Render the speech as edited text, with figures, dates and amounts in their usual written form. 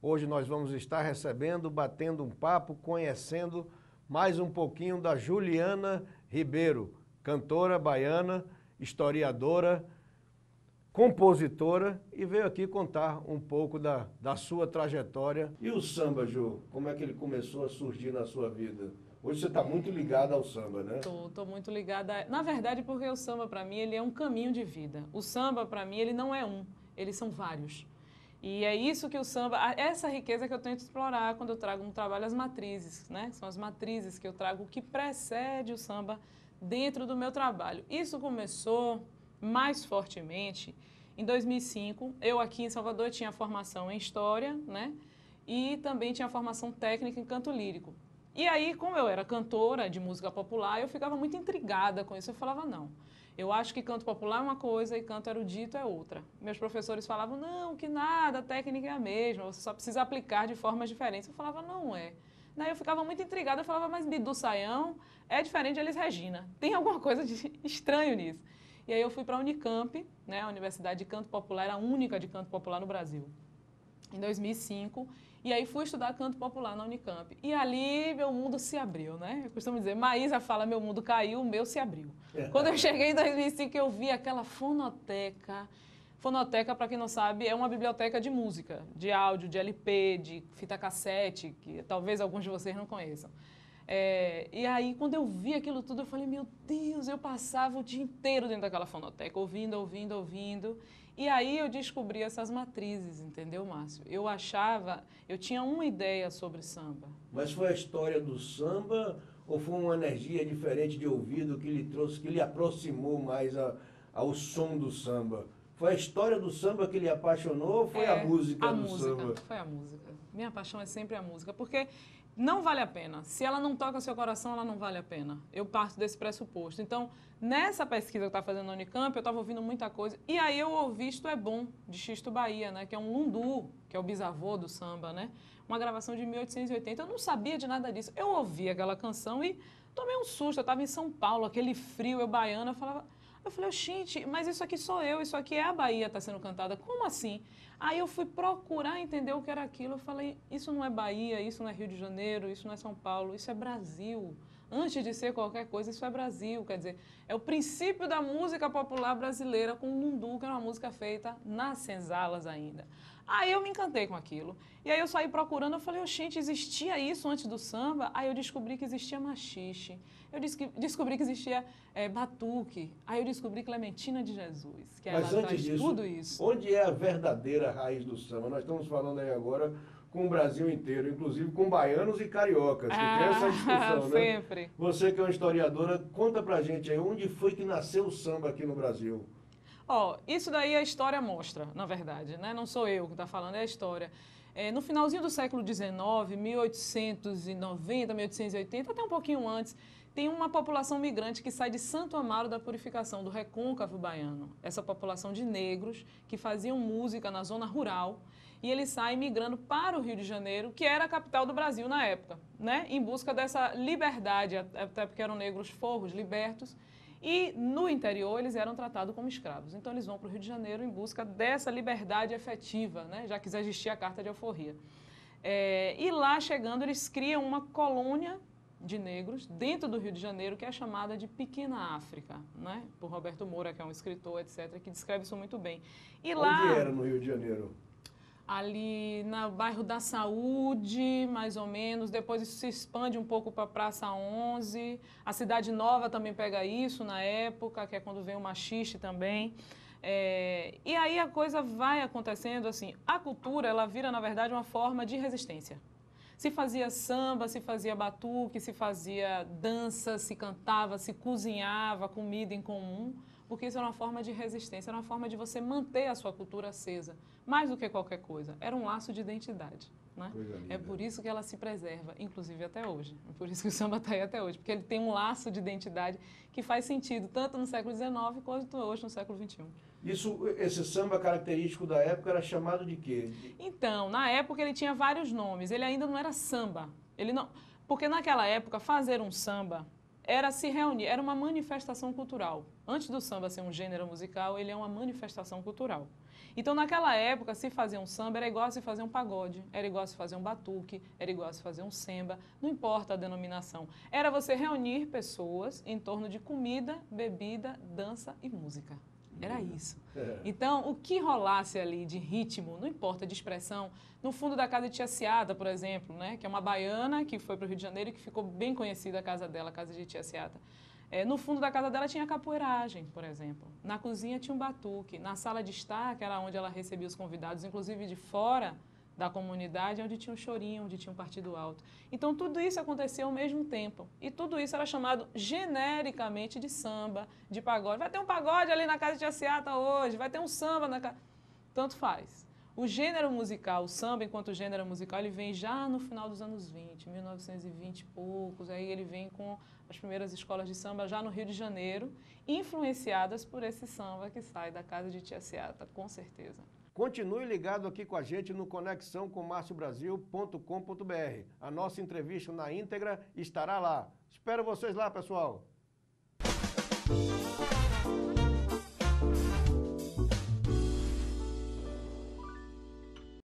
Hoje nós vamos estar recebendo, batendo um papo, conhecendo mais um pouquinho da Juliana Ribeiro, cantora baiana, historiadora, compositora, e veio aqui contar um pouco da sua trajetória. E o samba, Ju, como é que ele começou a surgir na sua vida? Hoje você está muito ligada ao samba, né? Tô muito ligada. Na verdade, porque o samba, para mim, ele é um caminho de vida. O samba, para mim, ele não é um, eles são vários. E é isso que o samba, essa riqueza que eu tento explorar quando eu trago no trabalho as matrizes, né? São as matrizes que eu trago, o que precede o samba dentro do meu trabalho. Isso começou mais fortemente em 2005. Eu aqui em Salvador tinha formação em História, né? E também tinha formação técnica em canto lírico. E aí, como eu era cantora de música popular, eu ficava muito intrigada com isso. Eu falava, não, eu acho que canto popular é uma coisa e canto erudito é outra. Meus professores falavam, não, que nada, a técnica é a mesma, você só precisa aplicar de formas diferentes. Eu falava, não é. Daí eu ficava muito intrigada, eu falava, mas Bidu Sayão é diferente de Elis Regina. Tem alguma coisa de estranho nisso. E aí eu fui para a Unicamp, né, a Universidade de Canto Popular, era a única de canto popular no Brasil, em 2005, e aí fui estudar canto popular na Unicamp. E ali meu mundo se abriu, né? Eu costumo dizer, Maísa fala, meu mundo caiu, o meu se abriu. Quando eu cheguei em 2005, eu vi aquela fonoteca. Fonoteca, para quem não sabe, é uma biblioteca de música, de áudio, de LP, de fita cassete, que talvez alguns de vocês não conheçam. E aí, quando eu vi aquilo tudo, eu falei, meu Deus, eu passava o dia inteiro dentro daquela fonoteca, ouvindo, ouvindo, ouvindo. E aí eu descobri essas matrizes, entendeu, Márcio? Eu tinha uma ideia sobre samba. Mas foi a história do samba ou foi uma energia diferente de ouvido que lhe trouxe, que lhe aproximou mais ao som do samba? Foi a história do samba que lhe apaixonou ou foi a música do samba? Foi a música. Minha paixão é sempre a música, porque não vale a pena. Se ela não toca seu coração, ela não vale a pena. Eu parto desse pressuposto. Então, nessa pesquisa que eu estava fazendo na Unicamp, eu estava ouvindo muita coisa. E aí eu ouvi Isto é Bom, de Xisto Bahia, né? Que é um lundu, que é o bisavô do samba, né? Uma gravação de 1880. Eu não sabia de nada disso. Eu ouvi aquela canção e tomei um susto. Eu estava em São Paulo, aquele frio, eu baiana, eu falei, gente, mas isso aqui sou eu, isso aqui é a Bahia, está sendo cantada. Como assim? Aí eu fui procurar entender o que era aquilo. Eu falei, isso não é Bahia, isso não é Rio de Janeiro, isso não é São Paulo, isso é Brasil. Antes de ser qualquer coisa, isso é Brasil. Quer dizer, é o princípio da música popular brasileira com o lundu, que era uma música feita nas senzalas ainda. Aí eu me encantei com aquilo. E aí eu saí procurando, eu falei, gente, existia isso antes do samba? Aí eu descobri que existia machixe. Eu descobri que existia batuque. Aí eu descobri Clementina de Jesus, que ela traz tudo isso. Onde é a verdadeira raiz do samba? Nós estamos falando aí agora com o Brasil inteiro, inclusive com baianos e cariocas, que tem essa discussão, né? Sempre. Você que é uma historiadora, conta pra gente aí, onde foi que nasceu o samba aqui no Brasil? Isso daí a história mostra, na verdade, né? Não sou eu que está falando, é a história. No finalzinho do século XIX, 1890, 1880, até um pouquinho antes, tem uma população migrante que sai de Santo Amaro da Purificação, do Recôncavo Baiano. Essa população de negros que faziam música na zona rural e eles saem migrando para o Rio de Janeiro, que era a capital do Brasil na época, né? Em busca dessa liberdade, até porque eram negros forros, libertos. E no interior eles eram tratados como escravos. Então eles vão para o Rio de Janeiro em busca dessa liberdade efetiva, né? Já que existia a Carta de Alforria. E lá chegando eles criam uma colônia de negros dentro do Rio de Janeiro que é chamada de Pequena África, né? Por Roberto Moura, que é um escritor, etc., que descreve isso muito bem. E lá, onde era no Rio de Janeiro? Ali no bairro da Saúde, mais ou menos. Depois isso se expande um pouco para a Praça 11. A Cidade Nova também pega isso na época, que é quando vem o machixe também. E aí a coisa vai acontecendo assim. A cultura, ela vira, na verdade, uma forma de resistência. Se fazia samba, se fazia batuque, se fazia dança, se cantava, se cozinhava comida em comum, porque isso era uma forma de resistência, era uma forma de você manter a sua cultura acesa, mais do que qualquer coisa. Era um laço de identidade, né? É por isso que ela se preserva, inclusive até hoje. É por isso que o samba está aí até hoje, porque ele tem um laço de identidade que faz sentido tanto no século XIX quanto hoje no século XXI. Esse samba característico da época era chamado de quê? Então, na época ele tinha vários nomes, ele ainda não era samba. Porque naquela época fazer um samba era se reunir, era uma manifestação cultural. Antes do samba ser um gênero musical, ele é uma manifestação cultural. Então, naquela época, se fazer um samba era igual a se fazer um pagode, era igual a se fazer um batuque, era igual a se fazer um samba, não importa a denominação. Era você reunir pessoas em torno de comida, bebida, dança e música. Era isso. Então, o que rolasse ali de ritmo, não importa, de expressão, no fundo da casa de Tia Seata, por exemplo, né, que é uma baiana que foi para o Rio de Janeiro e que ficou bem conhecida a casa dela, a casa de Tia Seata. No fundo da casa dela tinha capoeiragem, por exemplo. Na cozinha tinha um batuque. Na sala de estar, que era onde ela recebia os convidados, inclusive de fora da comunidade, onde tinha um chorinho, onde tinha um partido alto. Então, tudo isso acontecia ao mesmo tempo. E tudo isso era chamado genericamente de samba, de pagode. Vai ter um pagode ali na casa de Tia Seata hoje, vai ter um samba na casa... Tanto faz. O gênero musical, o samba enquanto gênero musical, ele vem já no final dos anos 20, 1920 e poucos, aí ele vem com as primeiras escolas de samba já no Rio de Janeiro, influenciadas por esse samba que sai da casa de Tia Seata, com certeza. Continue ligado aqui com a gente no conexãocomarciobrasil.com.br. A nossa entrevista na íntegra estará lá. Espero vocês lá, pessoal!